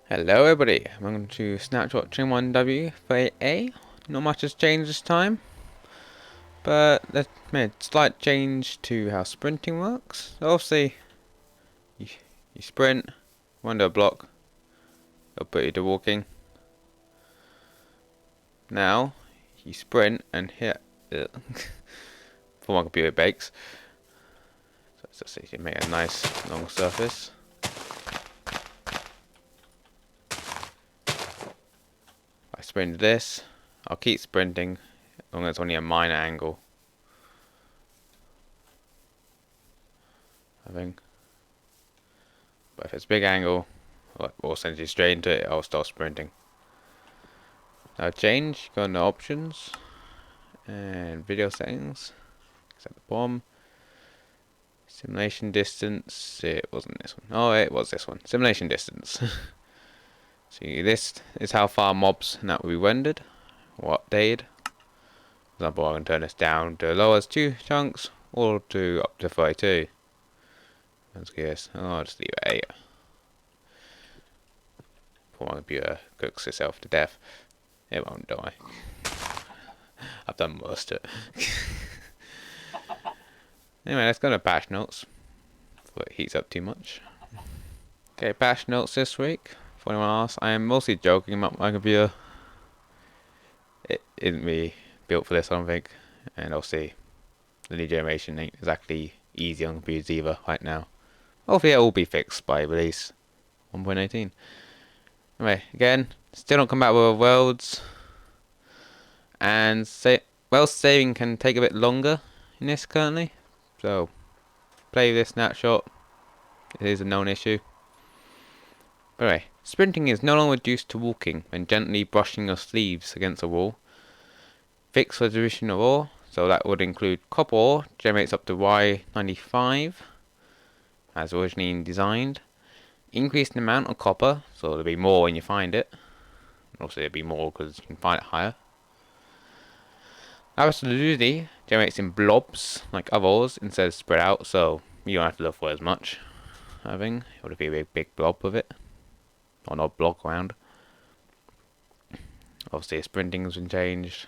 Hello everybody, welcome to Snapshot Trim 1W for A. Not much has changed this time, but there's made a slight change to how sprinting works. So obviously, you sprint, wander a block, it'll put you to walking. Now, you sprint and hit before my computer bakes. So let's just see if you make a nice long surface. I sprint this, I'll keep sprinting as long as it's only a minor angle. I think. But if it's a big angle, or sends you straight into it, I'll start sprinting. Now change, go into options, and video settings, set the bottom. Simulation distance, it wasn't this one. Oh, it was this one. Simulation distance. See, this is how far mobs and that will be rendered, or updated. For example, I can turn this down to low as 2 chunks, or to up to 32. Let's guess. Oh, I'll just leave it 8. Before my computer cooks itself to death. It won't die. I've done worse to it. Anyway, let's go to patch notes before it heats up too much. Okay, patch notes this week. For anyone asks, I am mostly joking about my computer. It isn't really built for this, I don't think. And obviously, the new generation ain't exactly easy on computers either right now. Hopefully it will be fixed by release 1.18. Anyway, again, still not come back with worlds. And well, saving can take a bit longer in this currently. So, play this snapshot. It is a known issue. But anyway, sprinting is no longer reduced to walking when gently brushing your sleeves against a wall. Fixed resolution of ore, so that would include copper ore, generates up to Y95, as originally designed. Increase the amount of copper, so there'll be more when you find it. Also, there'll be more because you can find it higher. Absolutely generates in blobs like other ores instead of spread out, so you don't have to look for it as much. I think it would be a big blob with it, or not block around. Obviously, sprinting's been changed.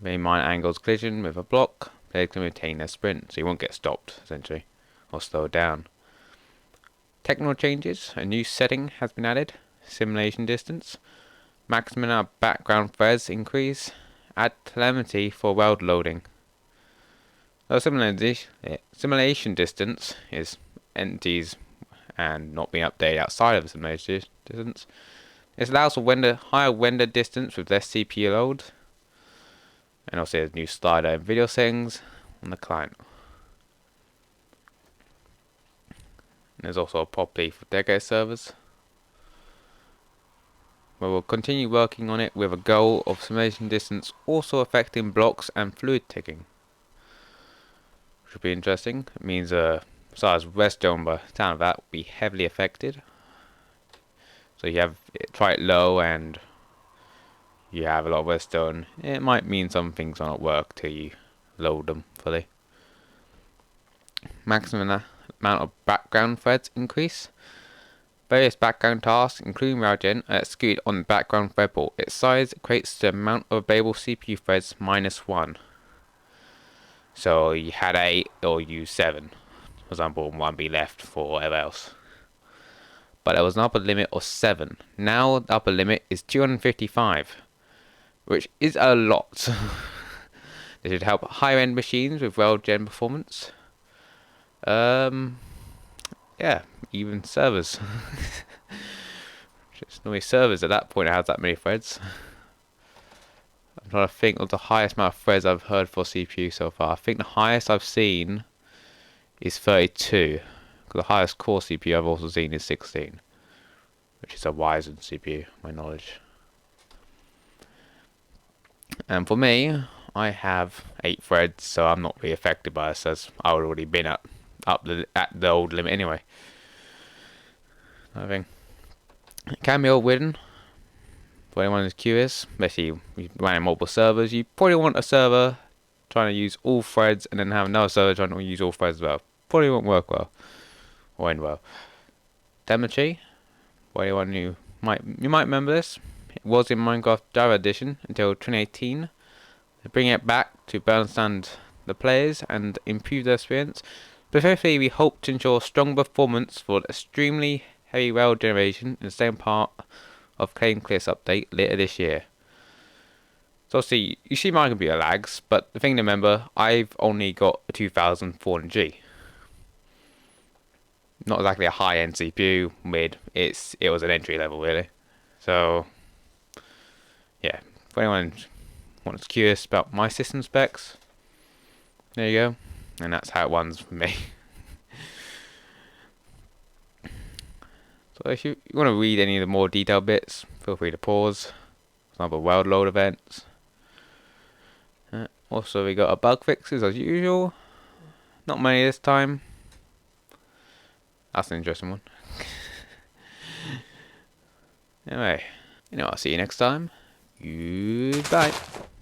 Very minor angles collision with a block. Players can retain their sprint, so you won't get stopped essentially, or slowed down. Technical changes: a new setting has been added. Simulation distance. Maximum amount of background threads increase. Add telemetry for world loading. So simulation distance is entities and not being updated outside of the simulation distance. This allows for higher render distance with less CPU load. And also there's a new slider in video settings on the client. And there's also a property for dedicated servers. We'll continue working on it with a goal of simulation distance also affecting blocks and fluid ticking. Which will be interesting. It means besides redstone by the sound of that will be heavily affected. So you have try it low and you have a lot of redstone. It might mean some things will not work till you load them fully. Maximum amount of background threads increase. Various background tasks, including RailGen, are executed on the background thread pool. Its size equates to the amount of available CPU threads minus 1. So you had 8 or use 7. For example, 1 be left for whatever else. But there was an upper limit of 7. Now the upper limit is 255, which is a lot. This should help higher-end machines with RailGen performance. Yeah, even servers. Just normally servers at that point has that many threads. I'm trying to think of the highest amount of threads I've heard for CPU so far. I think the highest I've seen is 32. Because the highest core CPU I've also seen is 16. Which is a Ryzen CPU, my knowledge. And for me, I have 8 threads, so I'm not really affected by this as I've already been at the old limit anyway. I think it can be overridden. For anyone who's curious, especially if you run mobile servers, you probably want a server trying to use all threads and then have another server trying to use all threads as well. Probably won't work well or end well. Demetre. For anyone who might remember this, it was in Minecraft Java Edition until 2018. They're bringing it back to better understand the players and improve their experience. Specifically, we hope to ensure strong performance for the extremely heavy rail generation in the same part of Claim Clear's update later this year. So obviously, you see my computer lags, but the thing to remember, I've only got a 2400G. Not exactly a high-end CPU, mid. It was an entry level really. So yeah, for anyone who's curious about my system specs, there you go, and that's how it runs for me. So if you want to read any of the more detailed bits, feel free to pause. For example, world load events. Also, we got our bug fixes as usual. Not many this time. That's an interesting one. Anyway, I'll see you next time. Goodbye.